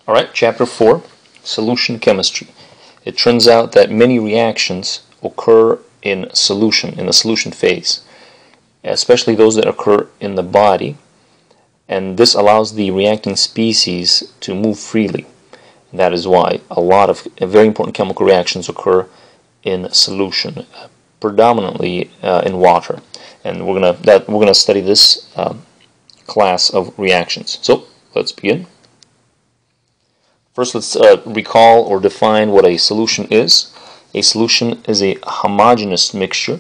Alright, Chapter 4, Solution Chemistry. It turns out that many reactions occur in solution, in the solution phase, especially those that occur in the body, and this allows the reacting species to move freely. And that is why a lot of very important chemical reactions occur in solution, predominantly in water. And we're gonna study this class of reactions. So let's begin. First, let's recall or define what a solution is. A solution is a homogeneous mixture.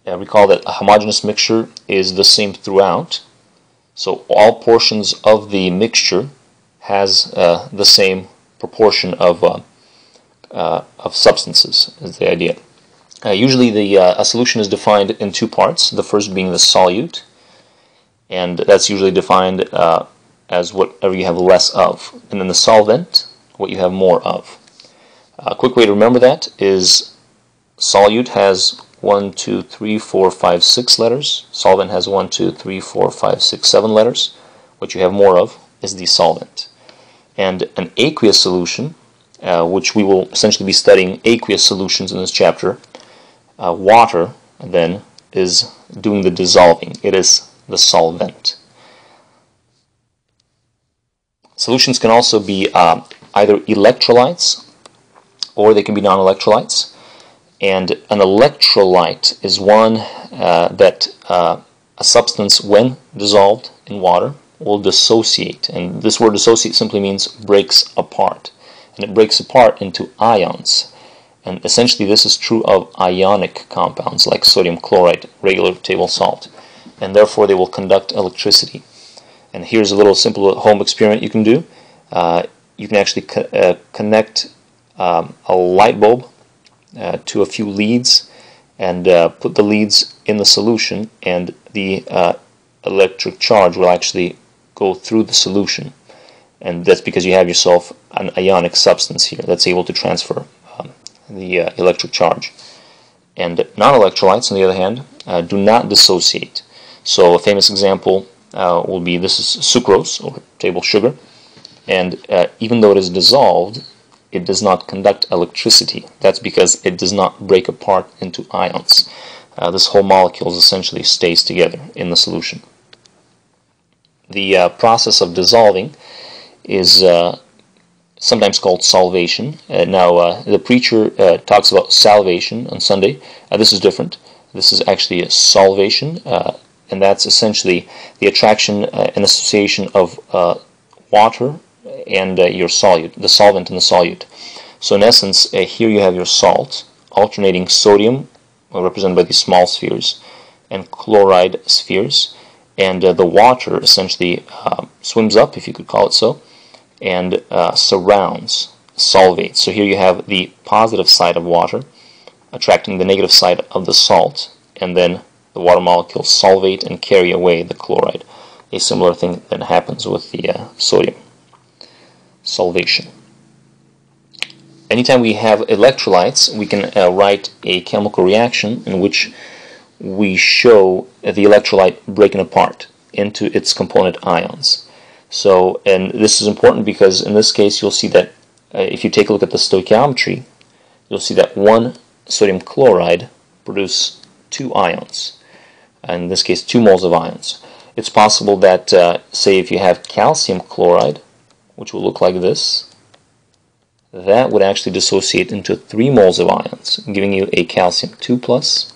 Recall that a homogeneous mixture is the same throughout. So all portions of the mixture has the same proportion of substances, is the idea. Usually a solution is defined in two parts, the first being the solute, and that's usually defined as whatever you have less of, and then the solvent, what you have more of. A quick way to remember that is solute has 1, 2, 3, 4, 5, 6 letters. Solvent has 1, 2, 3, 4, 5, 6, 7 letters. What you have more of is the solvent. And an aqueous solution, which we will essentially be studying aqueous solutions in this chapter, water then is doing the dissolving. It is the solvent. Solutions can also be either electrolytes or they can be non-electrolytes. And an electrolyte is one that a substance, when dissolved in water, will dissociate. And this word dissociate simply means breaks apart. And it breaks apart into ions. And essentially this is true of ionic compounds like sodium chloride, regular table salt. And therefore they will conduct electricity. And here's a little simple home experiment you can do. You can actually connect a light bulb to a few leads and put the leads in the solution, and the electric charge will actually go through the solution. And that's because you have yourself an ionic substance here that's able to transfer the electric charge. And non-electrolytes, on the other hand, do not dissociate. So a famous example will be, this is sucrose, or table sugar, and even though it is dissolved, it does not conduct electricity. That's because it does not break apart into ions. This whole molecule essentially stays together in the solution. The process of dissolving is sometimes called solvation. Now, the preacher talks about salvation on Sunday. This is different. This is actually a solvation, and that's essentially the attraction and association of water and your solute, the solvent and the solute. So in essence, here you have your salt, alternating sodium, represented by these small spheres, and chloride spheres, and the water essentially swims up, if you could call it so, and surrounds, solvates. So here you have the positive side of water attracting the negative side of the salt, and then the water molecules solvate and carry away the chloride. A similar thing that happens with the sodium. Solvation. Anytime we have electrolytes, we can write a chemical reaction in which we show the electrolyte breaking apart into its component ions. So, and this is important because in this case you'll see that if you take a look at the stoichiometry, you'll see that one sodium chloride produces 2 ions. In this case, 2 moles of ions. It's possible that, say, if you have calcium chloride, which will look like this, that would actually dissociate into 3 moles of ions, giving you a calcium 2+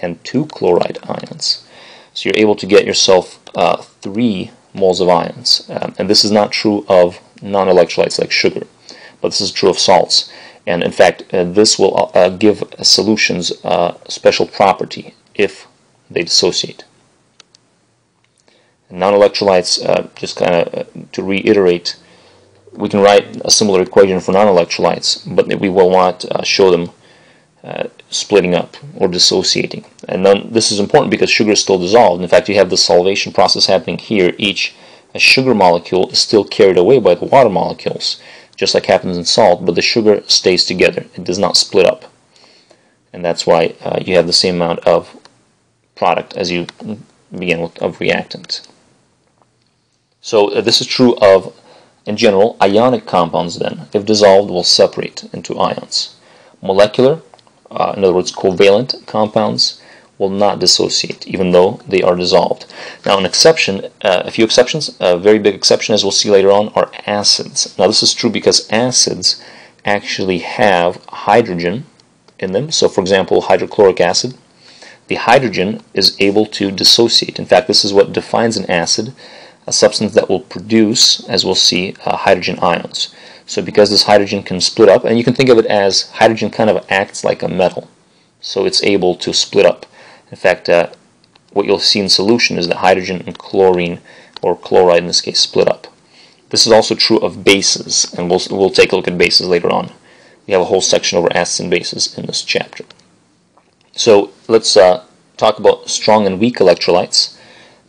and 2 chloride ions. So you're able to get yourself 3 moles of ions. And this is not true of non-electrolytes like sugar, but this is true of salts. And in fact, this will give solutions a special property if they dissociate. Non-electrolytes, just kind of to reiterate, we can write a similar equation for non-electrolytes, but we will not show them splitting up or dissociating. And this is important because sugar is still dissolved. In fact, you have the solvation process happening here. Each sugar molecule is still carried away by the water molecules, just like happens in salt, but the sugar stays together. It does not split up. And that's why you have the same amount of product as you begin with of reactant. So this is true of in general, ionic compounds then, if dissolved, will separate into ions. Molecular, in other words, covalent compounds, will not dissociate, even though they are dissolved. Now, an exception, a few exceptions, a very big exception, as we'll see later on, are acids. Now, this is true because acids actually have hydrogen in them. So, for example, hydrochloric acid, the hydrogen is able to dissociate. In fact, this is what defines an acid, a substance that will produce, as we'll see, hydrogen ions. So because this hydrogen can split up, and you can think of it as hydrogen kind of acts like a metal, so it's able to split up. In fact, what you'll see in solution is that hydrogen and chlorine, or chloride in this case, split up. This is also true of bases, and we'll take a look at bases later on. We have a whole section over acids and bases in this chapter. So let's talk about strong and weak electrolytes.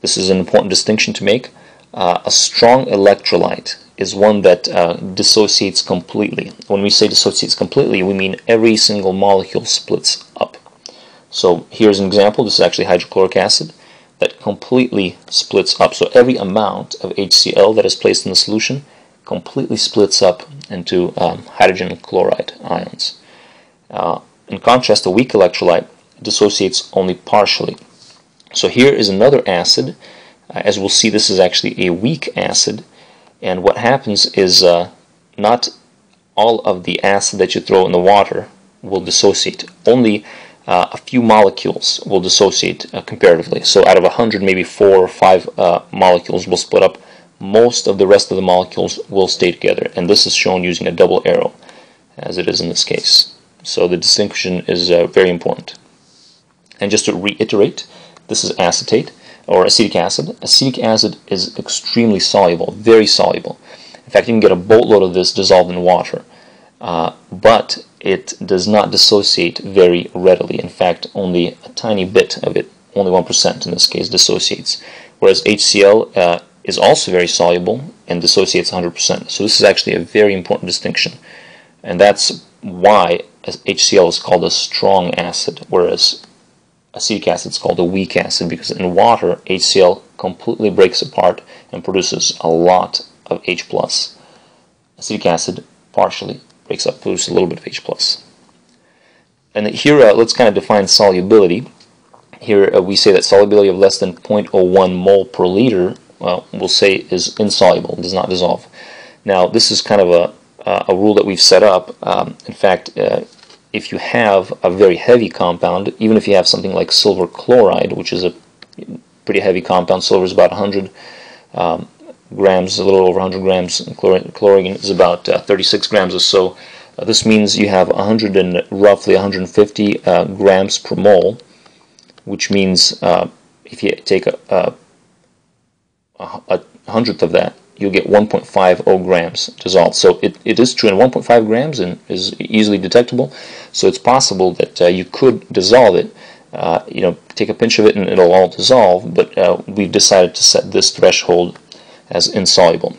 This is an important distinction to make. A strong electrolyte is one that dissociates completely. When we say dissociates completely, we mean every single molecule splits up. So here's an example. This is actually hydrochloric acid that completely splits up. So every amount of HCl that is placed in the solution completely splits up into hydrogen and chloride ions. In contrast, a weak electrolyte dissociates only partially. So here is another acid. As we'll see, this is actually a weak acid, and what happens is not all of the acid that you throw in the water will dissociate. Only a few molecules will dissociate comparatively. So out of 100, maybe 4 or 5 molecules will split up. Most of the rest of the molecules will stay together, and this is shown using a double arrow, as it is in this case. So the distinction is very important. And just to reiterate, this is acetate, or acetic acid. Acetic acid is extremely soluble, very soluble. In fact, you can get a boatload of this dissolved in water, but it does not dissociate very readily. In fact, only a tiny bit of it, only 1% in this case, dissociates. Whereas HCl is also very soluble and dissociates 100%. So this is actually a very important distinction. And that's why HCl is called a strong acid, whereas acetic acid is called a weak acid, because in water HCl completely breaks apart and produces a lot of H+. Acetic acid partially breaks up, produces a little bit of H+. And here let's kind of define solubility. Here we say that solubility of less than 0.01 mole per liter, we'll say is insoluble, does not dissolve. Now this is kind of a rule that we've set up. In fact, if you have a very heavy compound, even if you have something like silver chloride, which is a pretty heavy compound, silver is about 100 grams, a little over 100 grams, and chlorine is about 36 grams or so. This means you have roughly 150 grams per mole, which means if you take a hundredth of that, you'll get 1.50 grams dissolved. So it is true, and 1.5 grams is easily detectable. So it's possible that you could dissolve it. Take a pinch of it and it'll all dissolve. But we've decided to set this threshold as insoluble.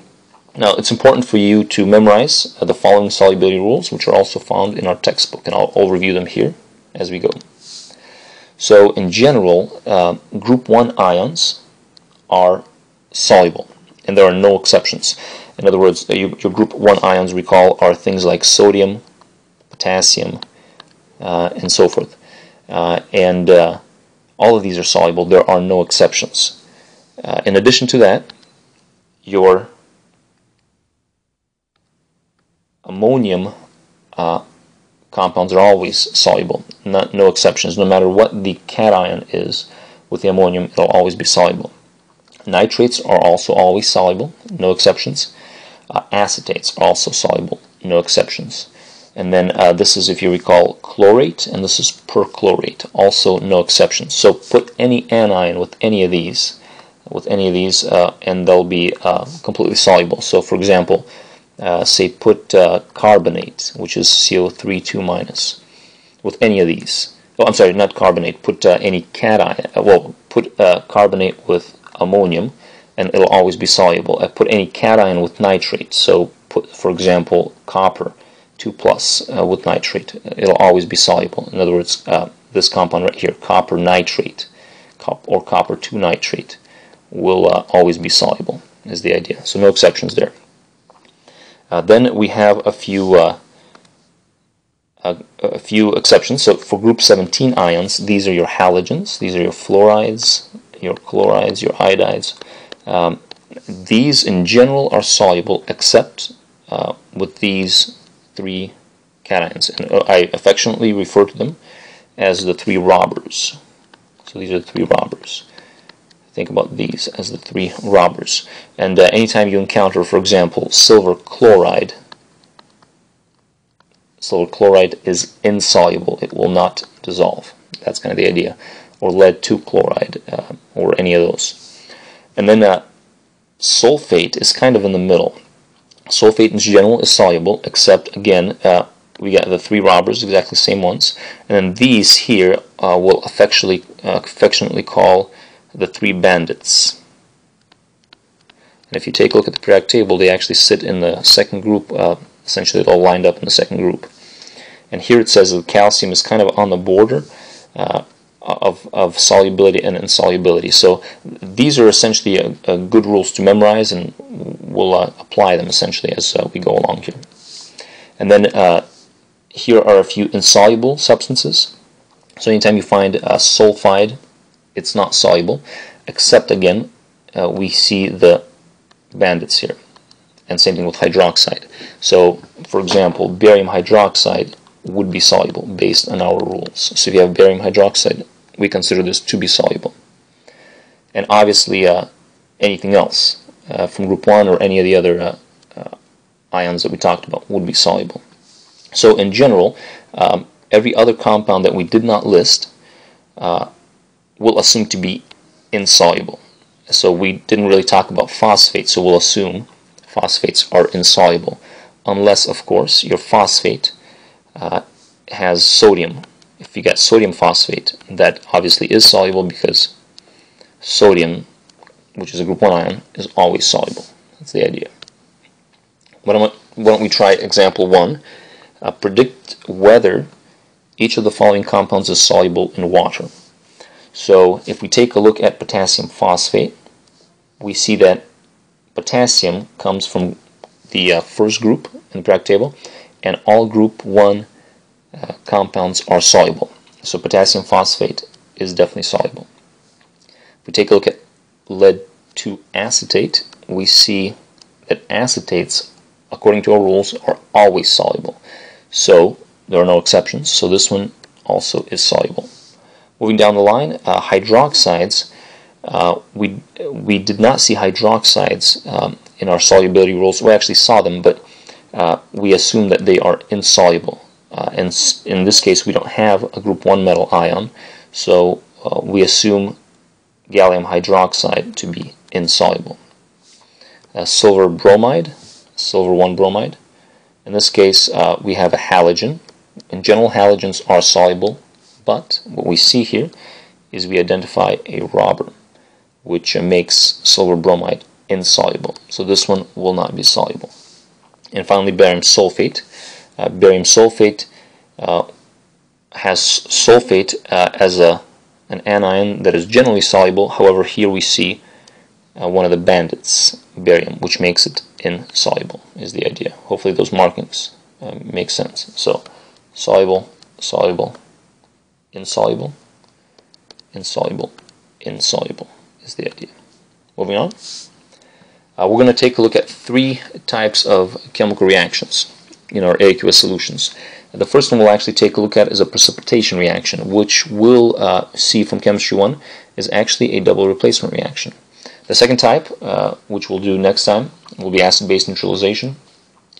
Now it's important for you to memorize the following solubility rules, which are also found in our textbook, and I'll review them here as we go. So in general, group 1 ions are soluble, and there are no exceptions. In other words, your group 1 ions, recall, are things like sodium, potassium, and so forth. And all of these are soluble. There are no exceptions. In addition to that, your ammonium compounds are always soluble. No exceptions. No matter what the cation is with the ammonium, it'll always be soluble. Nitrates are also always soluble, no exceptions. Acetates are also soluble, no exceptions. And then this is, if you recall, chlorate, and this is perchlorate, also no exceptions. So put any anion with any of these, and they'll be completely soluble. So for example, say put carbonate, which is CO3 2-, with any of these. Oh, I'm sorry, not carbonate. Put any cation. Put carbonate with ammonium, and it'll always be soluble. Put any cation with nitrate. So put, for example, copper 2+ with nitrate. It'll always be soluble. In other words, this compound right here, copper nitrate, or copper 2 nitrate, will always be soluble, is the idea. So no exceptions there. Then we have a few exceptions. So for group 17 ions, these are your halogens, these are your fluorides, your chlorides, your iodides. These in general are soluble except with these three cations, and I affectionately refer to them as the three robbers. So these are the three robbers. Think about these as the three robbers. And anytime you encounter, for example, silver chloride is insoluble. It will not dissolve. That's kind of the idea. Or lead 2 chloride, or any of those. And then sulfate is kind of in the middle. Sulfate in general is soluble, except, again, we got the three robbers, exactly the same ones. And then these here we'll affectionately call the three bandits. And if you take a look at the periodic table, they actually sit in the second group. Essentially, they're all lined up in the second group. And here it says that calcium is kind of on the border of solubility and insolubility. So these are essentially good rules to memorize, and we'll apply them essentially as we go along here. And then here are a few insoluble substances. So anytime you find sulfide, it's not soluble, except again we see the bandits here. And same thing with hydroxide. So, for example, barium hydroxide would be soluble based on our rules. So if you have barium hydroxide, we consider this to be soluble. And obviously anything else from group 1 or any of the other ions that we talked about would be soluble. So in general, every other compound that we did not list we'll assume to be insoluble. So we didn't really talk about phosphate, so we'll assume phosphates are insoluble, unless, of course, your phosphate has sodium. If you get sodium phosphate, that obviously is soluble because sodium, which is a group 1 ion, is always soluble. That's the idea. Why don't we try example 1? Predict whether each of the following compounds is soluble in water. So if we take a look at potassium phosphate, we see that potassium comes from the first group in the periodic table, and all group 1 compounds are soluble. So potassium phosphate is definitely soluble. If we take a look at lead 2 acetate, we see that acetates, according to our rules, are always soluble. So there are no exceptions, so this one also is soluble. Moving down the line, hydroxides, we did not see hydroxides in our solubility rules. We actually saw them, but we assume that they are insoluble. And in this case, we don't have a group 1 metal ion, so we assume gallium hydroxide to be insoluble. Silver bromide, silver 1 bromide. In this case, we have a halogen. In general, halogens are soluble, but what we see here is we identify a robber, which makes silver bromide insoluble. So this one will not be soluble. And finally, barium sulfate. Barium sulfate has sulfate as an anion that is generally soluble. However, here we see one of the bandits, barium, which makes it insoluble, is the idea. Hopefully those markings make sense. So soluble, soluble, insoluble, insoluble, insoluble is the idea. Moving on. We're going to take a look at 3 types of chemical reactions in our aqueous solutions. The first one we'll actually take a look at is a precipitation reaction, which we'll see from Chemistry 1 is actually a double replacement reaction. The second type, which we'll do next time, will be acid-base neutralization,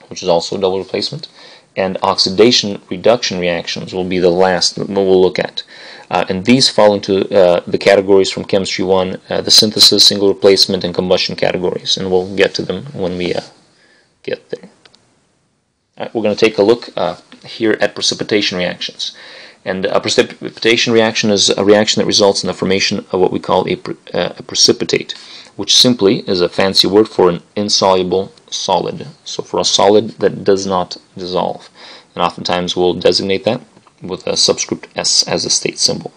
which is also a double replacement. And oxidation reduction reactions will be the last that we'll look at. And these fall into the categories from Chemistry 1, the synthesis, single replacement, and combustion categories. And we'll get to them when we get there. Alright, we're going to take a look here at precipitation reactions. And a precipitation reaction is a reaction that results in the formation of what we call a precipitate, which simply is a fancy word for an insoluble solid. So for a solid that does not dissolve. And oftentimes we'll designate that with a subscript S as a state symbol.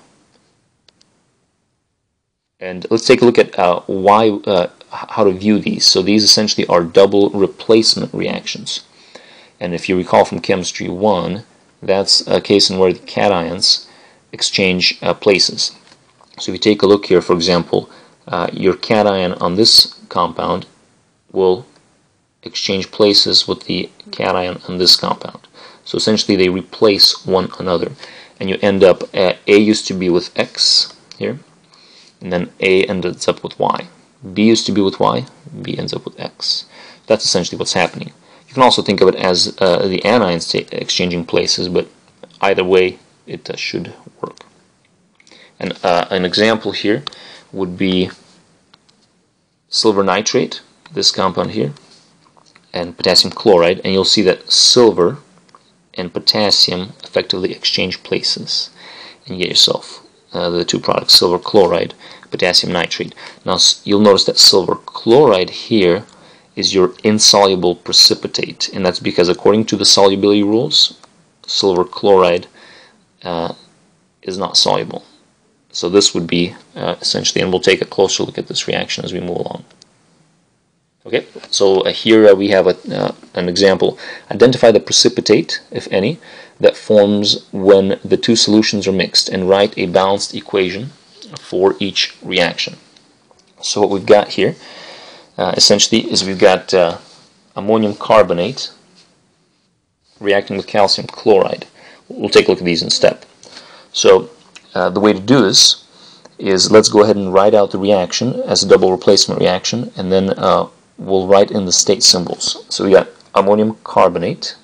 And let's take a look at why how to view these. So these essentially are double replacement reactions. And if you recall from Chemistry 1, that's a case in where the cations exchange places. So if you take a look here, for example, your cation on this compound will exchange places with the cation on this compound. So essentially they replace one another. And you end up, A used to be with X here, and then A ends up with Y. B used to be with Y, B ends up with X. That's essentially what's happening. You can also think of it as the anions exchanging places, but either way it should work. And an example here would be silver nitrate, this compound here, and potassium chloride, and you'll see that silver and potassium effectively exchange places, and you get yourself the two products, silver chloride, potassium nitrate. Now you'll notice that silver chloride here is your insoluble precipitate, and that's because according to the solubility rules, silver chloride is not soluble. So this would be essentially, and we'll take a closer look at this reaction as we move along. Okay, so here we have an example. Identify the precipitate, if any, that forms when the two solutions are mixed, and write a balanced equation for each reaction. So what we've got here essentially is we've got ammonium carbonate reacting with calcium chloride. We'll take a look at these in step. So the way to do this is, let's go ahead and write out the reaction as a double replacement reaction, and then we'll write in the state symbols. So we got ammonium carbonate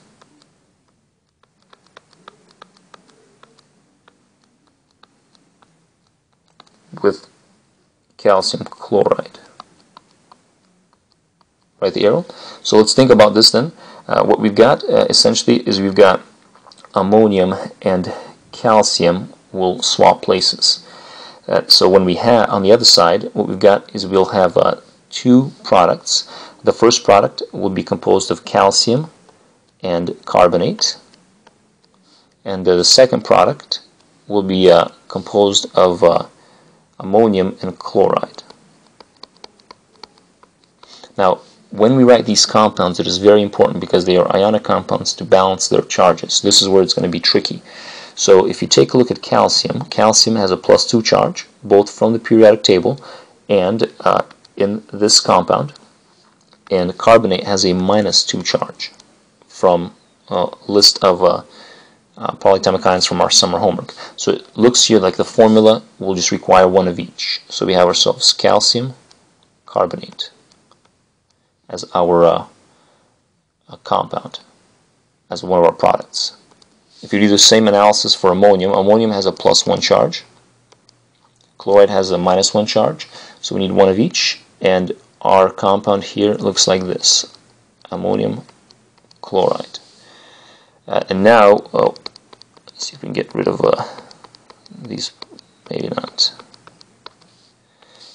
with calcium chloride. Right, the arrow. So let's think about this then. What we've got essentially is we've got ammonium and calcium will swap places. So when we have on the other side, what we've got is we'll have two products. The first product will be composed of calcium and carbonate, and the second product will be composed of ammonium and chloride. Now, when we write these compounds, it is very important because they are ionic compounds to balance their charges. This is where it's going to be tricky. So if you take a look at calcium, calcium has a +2 charge, both from the periodic table and in this compound, and carbonate has a -2 charge from a list of polyatomic ions from our summer homework. So it looks here like the formula will just require one of each. So we have ourselves calcium carbonate as our compound, as one of our products. If you do the same analysis for ammonium, ammonium has a +1 charge, chloride has a -1 charge, so we need one of each, and our compound here looks like this, ammonium chloride. And now, let's see if we can get rid of these, maybe not.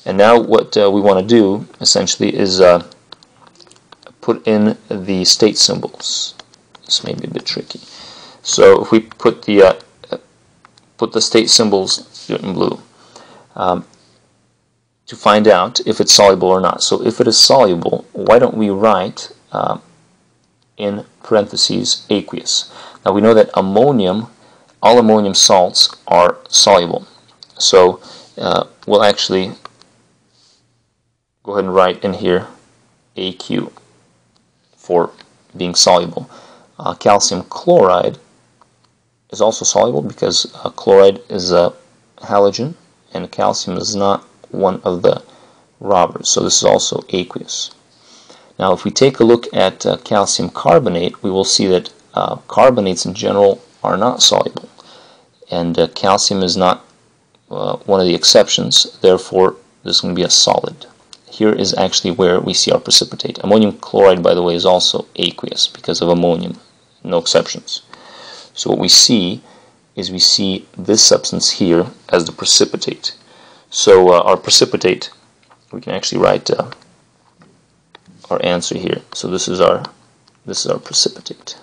And now what we want to do, essentially, is put in the state symbols. This may be a bit tricky. So if we put the state symbols in blue, to find out if it's soluble or not. So if it is soluble, why don't we write in parentheses aqueous? Now we know that ammonium, all ammonium salts are soluble. So we'll actually go ahead and write in here AQ for being soluble. Calcium chloride is also soluble because chloride is a halogen and calcium is not one of the robbers, so this is also aqueous. Now if we take a look at calcium carbonate, we will see that carbonates in general are not soluble, and calcium is not one of the exceptions, therefore this is going to be a solid. Here is actually where we see our precipitate. Ammonium chloride, by the way, is also aqueous because of ammonium, no exceptions. So what we see is we see this substance here as the precipitate. So our precipitate, we can actually write our answer here. So this is our precipitate.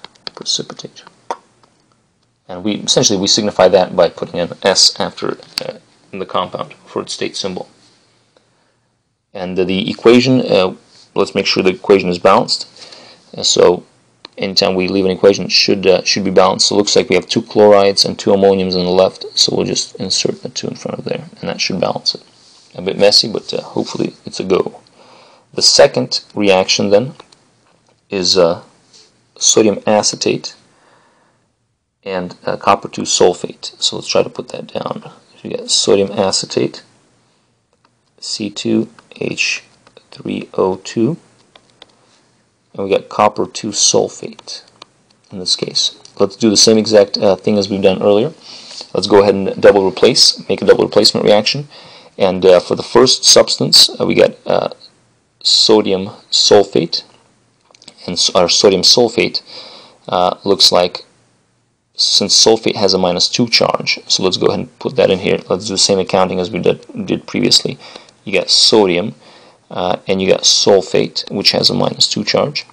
And we essentially signify that by putting an S after in the compound for its state symbol. And the equation, let's make sure the equation is balanced. So anytime we leave an equation, it should be balanced. So it looks like we have 2 chlorides and 2 ammoniums on the left, so we'll just insert the 2 in front of there, and that should balance it. A bit messy, but hopefully it's a go. The second reaction then is sodium acetate and copper 2 sulfate. So let's try to put that down. So we got sodium acetate, C2H3O2, and we got copper 2 sulfate in this case. Let's do the same exact thing as we've done earlier. Let's go ahead and make a double replacement reaction. And for the first substance, we got sodium sulfate, and our sodium sulfate looks like, since sulfate has a -2 charge, so let's go ahead and put that in here. Let's do the same accounting as we did previously. You got sodium and you got sulfate, which has a -2 charge,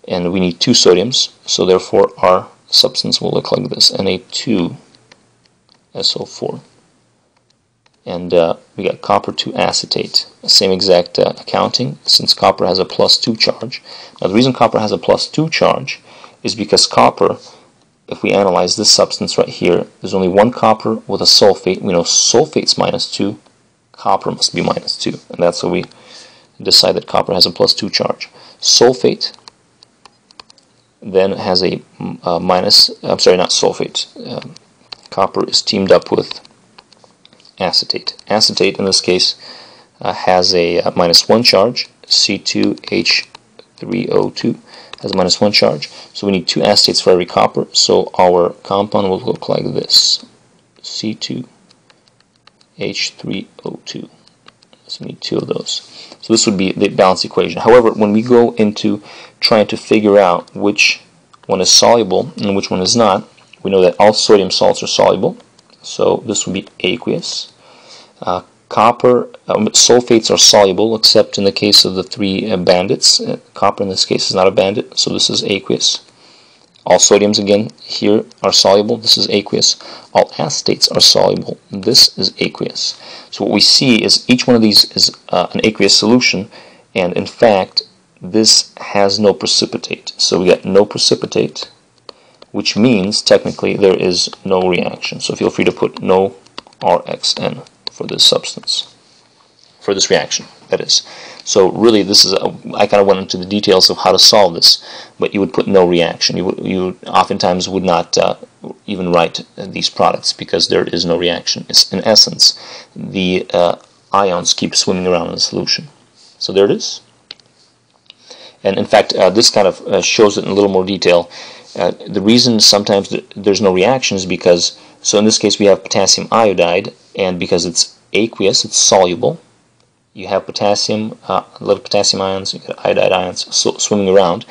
and we need 2 sodiums, so therefore our substance will look like this, Na2SO4. And we got copper 2 acetate, same exact accounting, since copper has a +2 charge. Now the reason copper has a +2 charge is because copper, if we analyze this substance right here, there's only 1 copper with a sulfate. We know sulfate's -2, copper must be -2, and that's how we decide that copper has a +2 charge. Sulfate then has a copper is teamed up with acetate. Acetate in this case has a -1 charge. C2H3O2 has a -1 charge. So we need 2 acetates for every copper. So our compound will look like this: C2H3O2. So we need 2 of those. So this would be the balanced equation. However, when we go into trying to figure out which one is soluble and which one is not, we know that all sodium salts are soluble. So this would be aqueous. Sulfates are soluble, except in the case of the 3 bandits. Copper in this case is not a bandit, so this is aqueous. All sodiums again here are soluble. This is aqueous. All acetates are soluble. This is aqueous. So what we see is each one of these is an aqueous solution, and in fact this has no precipitate. So we got no precipitate, which means technically there is no reaction. So feel free to put no rxn for this substance, for this reaction, that is. So really this is, I kind of went into the details of how to solve this, but you would put no reaction. You oftentimes would not even write these products because there is no reaction. It's, in essence, the ions keep swimming around in the solution. So there it is. And in fact, this kind of shows it in a little more detail. The reason sometimes there's no reaction is because, so in this case we have potassium iodide, and because it's aqueous, it's soluble. You have potassium, little potassium ions, you got iodide ions swimming around.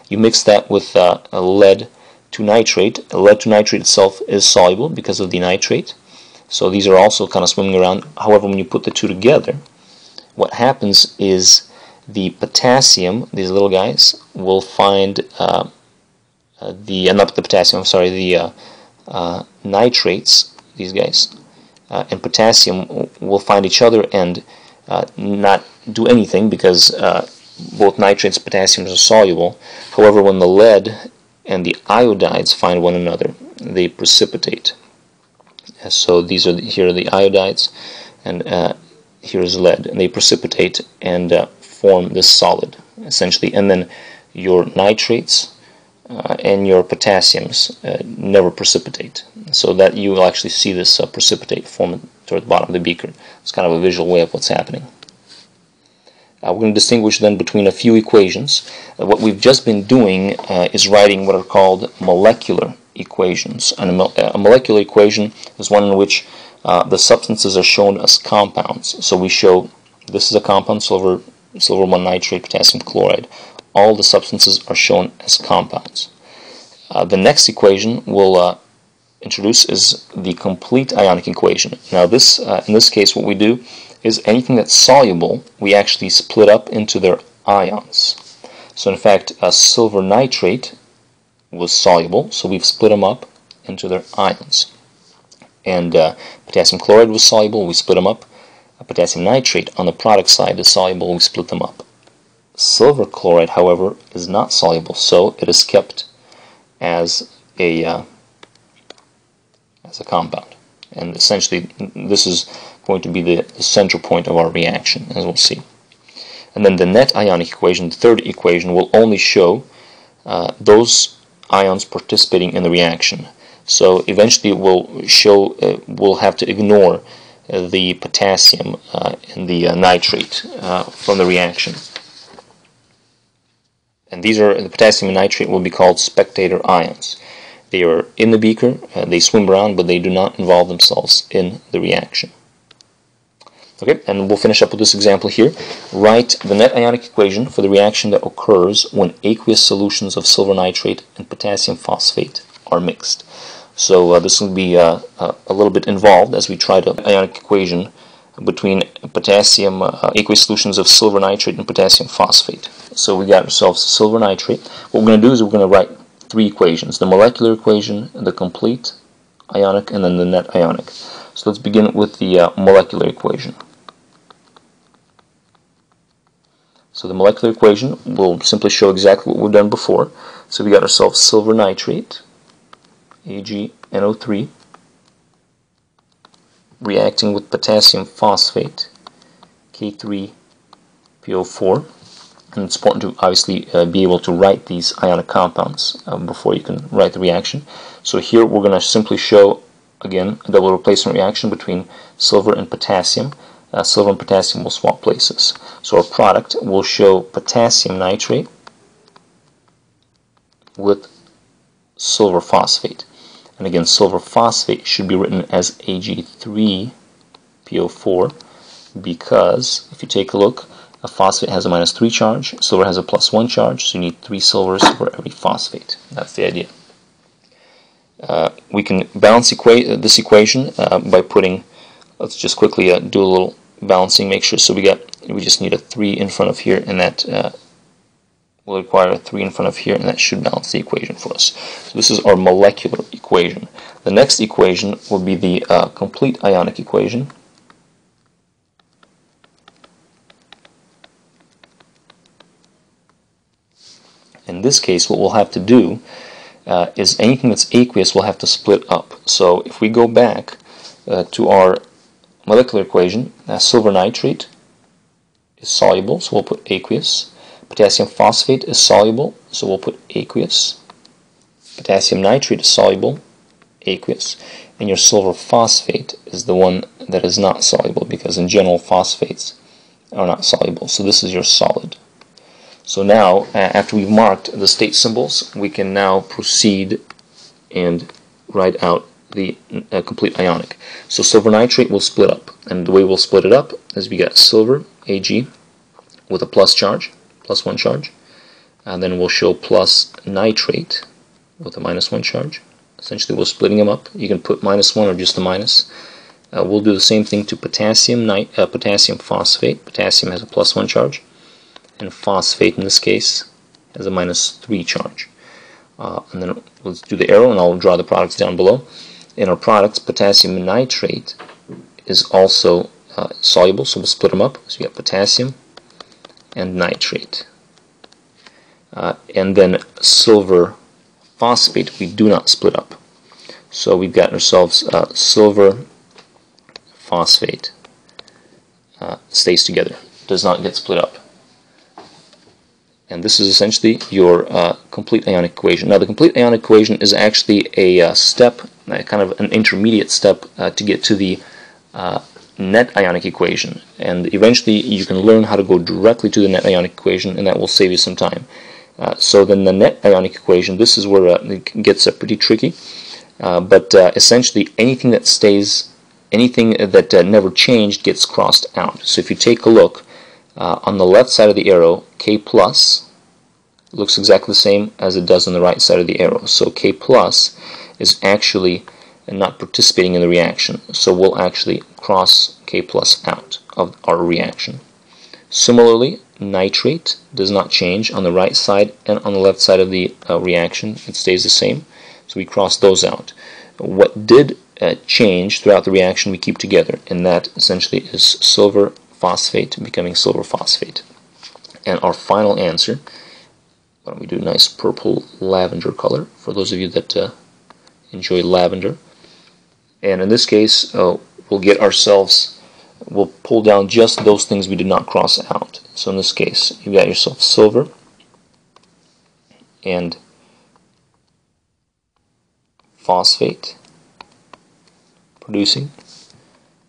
You mix that with lead to nitrate. Lead to nitrate itself is soluble because of the nitrate. So these are also kind of swimming around. However, when you put the two together, what happens is the potassium, these little guys, will find not the potassium, I'm sorry, the nitrates, these guys, and potassium will find each other and not do anything because both nitrates and potassium are soluble. However, when the lead and the iodides find one another, they precipitate. So these are here are the iodides, and here is lead, and they precipitate and form this solid essentially. And then your nitrates and your potassiums never precipitate, so that you will actually see this precipitate form toward the bottom of the beaker. It's kind of a visual way of what's happening. We're going to distinguish then between a few equations. What we've just been doing is writing what are called molecular equations. And a molecular equation is one in which the substances are shown as compounds. So we show this is a compound, silver 1 nitrate, potassium chloride. All the substances are shown as compounds. The next equation we'll introduce is the complete ionic equation. Now this, in this case, what we do is anything that's soluble, we actually split up into their ions. So in fact, silver nitrate was soluble, so we've split them up into their ions. And potassium chloride was soluble, we split them up potassium nitrate on the product side is soluble, we split them up. Silver chloride, however, is not soluble, so it is kept as a compound. And essentially, this is going to be the central point of our reaction, as we'll see. And then the net ionic equation, the third equation, will only show those ions participating in the reaction. So eventually, we'll have to ignore the potassium and the nitrate from the reaction. And the potassium and nitrate will be called spectator ions. They are in the beaker, they swim around, but they do not involve themselves in the reaction. Okay, and we'll finish up with this example here. Write the net ionic equation for the reaction that occurs when aqueous solutions of silver nitrate and potassium phosphate are mixed. So this will be a little bit involved as we try to ionic equation between potassium, aqueous solutions of silver nitrate and potassium phosphate. So we got ourselves silver nitrate. What we're going to do is we're going to write three equations: the molecular equation, the complete ionic, and then the net ionic. So let's begin with the molecular equation. So the molecular equation will simply show exactly what we've done before. So we got ourselves silver nitrate, AgNO3, reacting with potassium phosphate, K3PO4. And it's important to obviously be able to write these ionic compounds before you can write the reaction. So here we're going to simply show, again, a double replacement reaction between silver and potassium. Silver and potassium will swap places. So our product will show potassium nitrate with silver phosphate. And again, silver phosphate should be written as Ag3PO4 because if you take a look, a phosphate has a -3 charge, silver has a +1 charge, so you need 3 silvers for every phosphate. That's the idea. We can balance this equation by putting, let's just quickly do a little balancing, make sure, so we just need a 3 in front of here, and that will require a 3 in front of here, and that should balance the equation for us. So this is our molecular equation. The next equation will be the complete ionic equation. In this case, what we'll have to do is anything that's aqueous will have to split up. So if we go back to our molecular equation, silver nitrate is soluble, so we'll put aqueous. Potassium phosphate is soluble, so we'll put aqueous. Potassium nitrate is soluble, aqueous. And your silver phosphate is the one that is not soluble, because in general phosphates are not soluble. So this is your solid. So now, after we've marked the state symbols, we can now proceed and write out the complete ionic. So silver nitrate will split up, and the way we'll split it up is we got silver, Ag, with a plus charge, +1 charge, and then we'll show plus nitrate with a -1 charge. Essentially, we're splitting them up. You can put -1 or just a minus. We'll do the same thing to potassium phosphate. Potassium has a +1 charge, and phosphate in this case has a -3 charge. And then let's do the arrow, and I'll draw the products down below. In our products, potassium nitrate is also soluble, so we'll split them up. So we got potassium and nitrate. And then silver phosphate we do not split up. So we've got ourselves silver phosphate stays together, does not get split up. And this is essentially your complete ionic equation. Now the complete ionic equation is actually a step, kind of an intermediate step to get to the net ionic equation. And eventually you can learn how to go directly to the net ionic equation, and that will save you some time. So then the net ionic equation, this is where it gets pretty tricky. But essentially anything that stays, anything that never changed gets crossed out. So if you take a look, on the left side of the arrow, K plus looks exactly the same as it does on the right side of the arrow. So K plus is actually not participating in the reaction. So we'll actually cross K plus out of our reaction. Similarly, nitrate does not change on the right side and on the left side of the reaction. It stays the same. So we cross those out. What did change throughout the reaction we keep together, and that essentially is silver phosphate becoming silver phosphate. And our final answer, why don't we do a nice purple lavender color for those of you that enjoy lavender. And in this case, we'll get ourselves, we'll pull down just those things we did not cross out. So in this case, you've got yourself silver and phosphate producing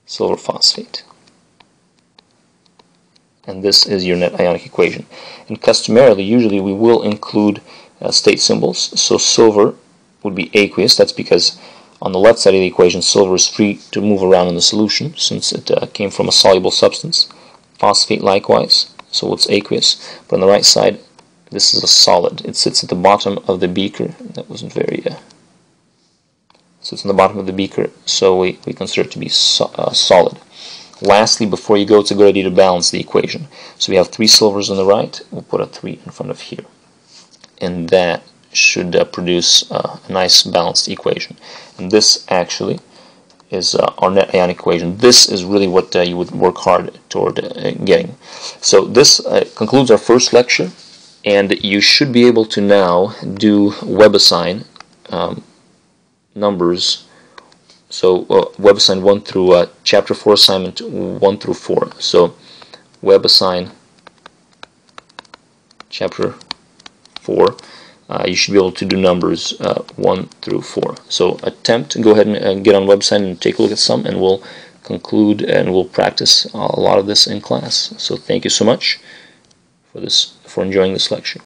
silver phosphate. And this is your net ionic equation. And customarily, usually we will include state symbols. So silver would be aqueous. That's because on the left side of the equation, silver is free to move around in the solution since it came from a soluble substance. Phosphate likewise, so it's aqueous. But on the right side, this is a solid. It sits at the bottom of the beaker. That wasn't very... sits on the bottom of the beaker, so we consider it to be solid. Lastly, before you go, it's a good idea to balance the equation. So we have 3 silvers on the right. We'll put a 3 in front of here. And that should produce a nice balanced equation. And this actually is our net ionic equation. This is really what you would work hard toward getting. So this concludes our first lecture, and you should be able to now do WebAssign numbers. So WebAssign 1 through Chapter 4 assignment 1 through 4. So WebAssign Chapter 4. You should be able to do numbers 1 through 4. So attempt, go ahead and get on WebAssign and take a look at some, and we'll conclude and we'll practice a lot of this in class. So thank you so much for enjoying this lecture.